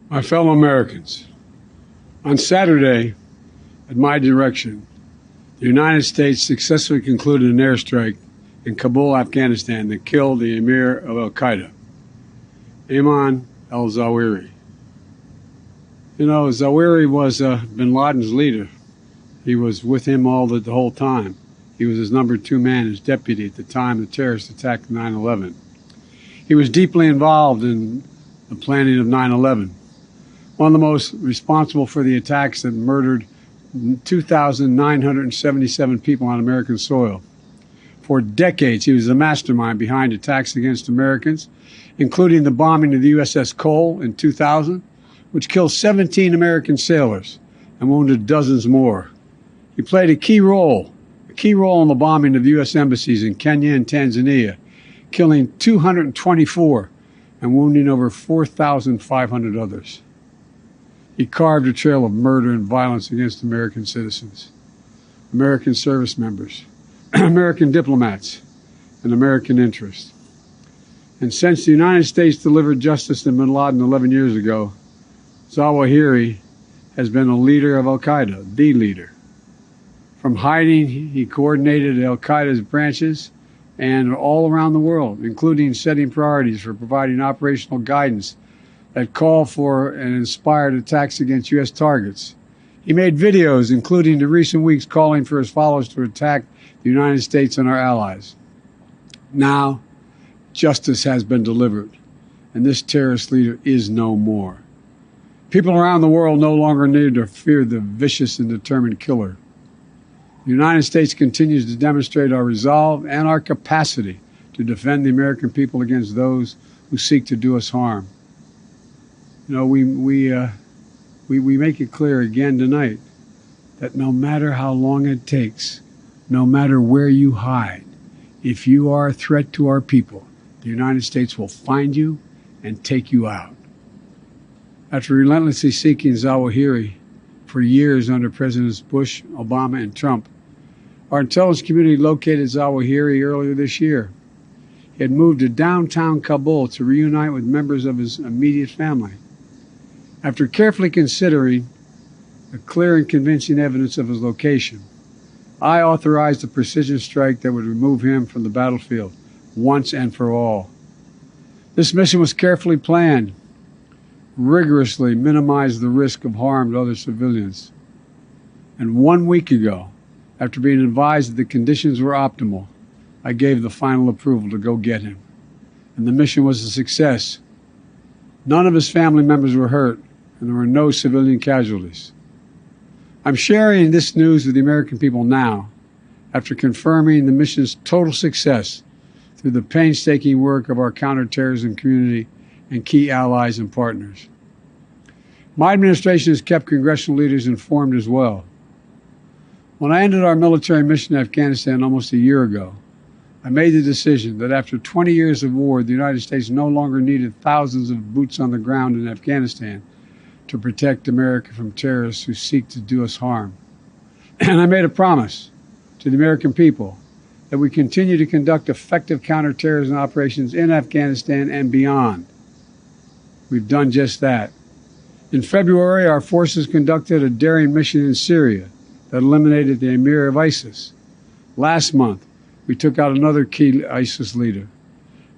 My fellow Americans, on Saturday, at my direction, the United States successfully concluded an airstrike in Kabul, Afghanistan that killed the emir of al-Qaida, Ayman al Zawahri. You know, Zawahri was bin Laden's leader. He was with him the whole time. He was his number two man, his deputy at the time the terrorists attacked 9/11. He was deeply involved in the planning of 9/11. One of the most responsible for the attacks that murdered 2,977 people on American soil. For decades, he was the mastermind behind attacks against Americans, including the bombing of the USS Cole in 2000, which killed 17 American sailors and wounded dozens more. He played a key role in the bombing of U.S. embassies in Kenya and Tanzania, killing 224 and wounding over 4,500 others. He carved a trail of murder and violence against American citizens, American service members, American diplomats, and American interests. And since the United States delivered justice to bin Laden 11 years ago, Zawahiri has been a leader of al-Qaida, the leader. From hiding, he coordinated al-Qaeda's branches and all around the world, including setting priorities for providing operational guidance that called for and inspired attacks against U.S. targets. He made videos, including in recent weeks, calling for his followers to attack the United States and our allies. Now, justice has been delivered, and this terrorist leader is no more. People around the world no longer need to fear the vicious and determined killer. The United States continues to demonstrate our resolve and our capacity to defend the American people against those who seek to do us harm. You know, we make it clear again tonight that no matter how long it takes, no matter where you hide, if you are a threat to our people, the United States will find you and take you out. After relentlessly seeking Zawahiri for years under Presidents Bush, Obama, and Trump, our intelligence community located Zawahiri earlier this year. He had moved to downtown Kabul to reunite with members of his immediate family. After carefully considering the clear and convincing evidence of his location, I authorized a precision strike that would remove him from the battlefield once and for all. This mission was carefully planned, rigorously minimized the risk of harm to other civilians. And 1 week ago, after being advised that the conditions were optimal, I gave the final approval to go get him. And the mission was a success. None of his family members were hurt, and there were no civilian casualties. I'm sharing this news with the American people now, after confirming the mission's total success through the painstaking work of our counterterrorism community and key allies and partners. My administration has kept congressional leaders informed as well. When I ended our military mission in Afghanistan almost a year ago, I made the decision that after 20 years of war, the United States no longer needed thousands of boots on the ground in Afghanistan to protect America from terrorists who seek to do us harm. And I made a promise to the American people that we continue to conduct effective counterterrorism operations in Afghanistan and beyond. We've done just that. In February, our forces conducted a daring mission in Syria that eliminated the emir of ISIS. Last month, we took out another key ISIS leader.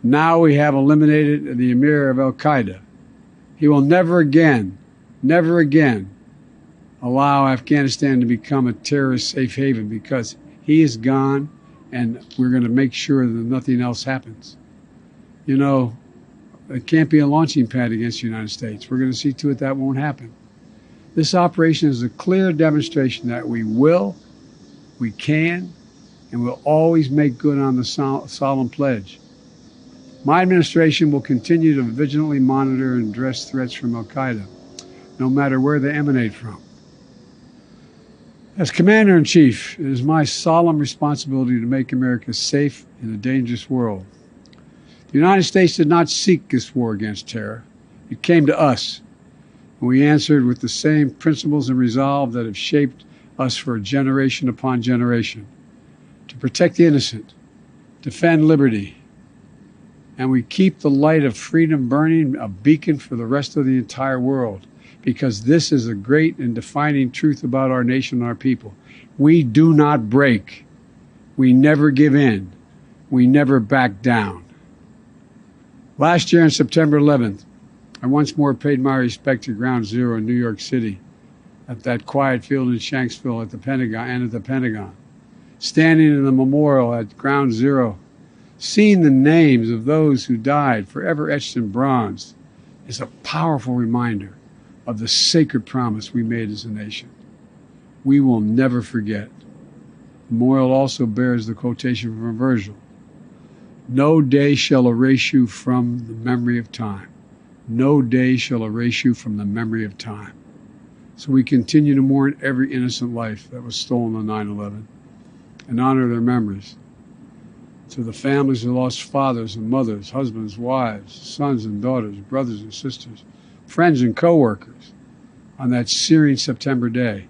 Now we have eliminated the emir of al-Qaeda. He will never again allow Afghanistan to become a terrorist safe haven, because he is gone, and we're going to make sure that nothing else happens. You know, it can't be a launching pad against the United States. We're going to see to it that won't happen. This operation is a clear demonstration that we will, we can, and will always make good on the solemn pledge. My administration will continue to vigilantly monitor and address threats from al-Qaeda, no matter where they emanate from. As Commander-in-Chief, it is my solemn responsibility to make America safe in a dangerous world. The United States did not seek this war against terror. It came to us, and we answered with the same principles and resolve that have shaped us for generation upon generation: to protect the innocent, defend liberty, and we keep the light of freedom burning, a beacon for the rest of the entire world, because this is a great and defining truth about our nation and our people. We do not break. We never give in. We never back down. Last year on September 11th, I once more paid my respect to Ground Zero in New York City, at that quiet field in Shanksville at the Pentagon, standing in the memorial at Ground Zero, seeing the names of those who died forever etched in bronze is a powerful reminder of the sacred promise we made as a nation. We will never forget. The memorial also bears the quotation from Virgil: "No day shall erase you from the memory of time. No day shall erase you from the memory of time." So we continue to mourn every innocent life that was stolen on 9/11 and honor their memories. To the families who lost fathers and mothers, husbands, wives, sons and daughters, brothers and sisters, friends and co-workers on that searing September day,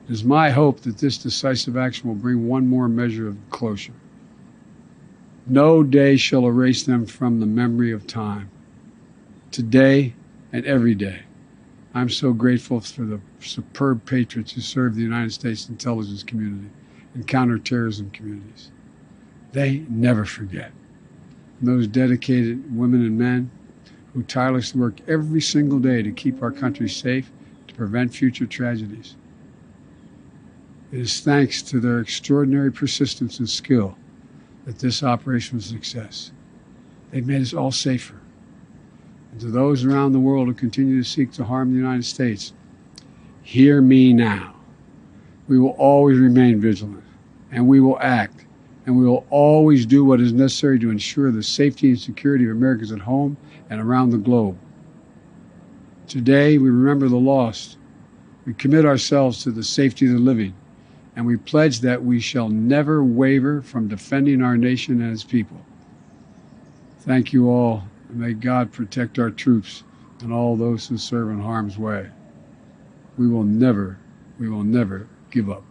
it is my hope that this decisive action will bring one more measure of closure. No day shall erase them from the memory of time. Today and every day, I'm so grateful for the superb patriots who serve the United States intelligence community and counterterrorism communities. They never forget. And those dedicated women and men who tirelessly work every single day to keep our country safe, to prevent future tragedies. It is thanks to their extraordinary persistence and skill that this operation was a success. They've made us all safer. And to those around the world who continue to seek to harm the United States, hear me now. We will always remain vigilant, and we will act, and we will always do what is necessary to ensure the safety and security of Americans at home and around the globe. Today, we remember the lost. We commit ourselves to the safety of the living, and we pledge that we shall never waver from defending our nation and its people. Thank you all, and may God protect our troops and all those who serve in harm's way. We will never give up.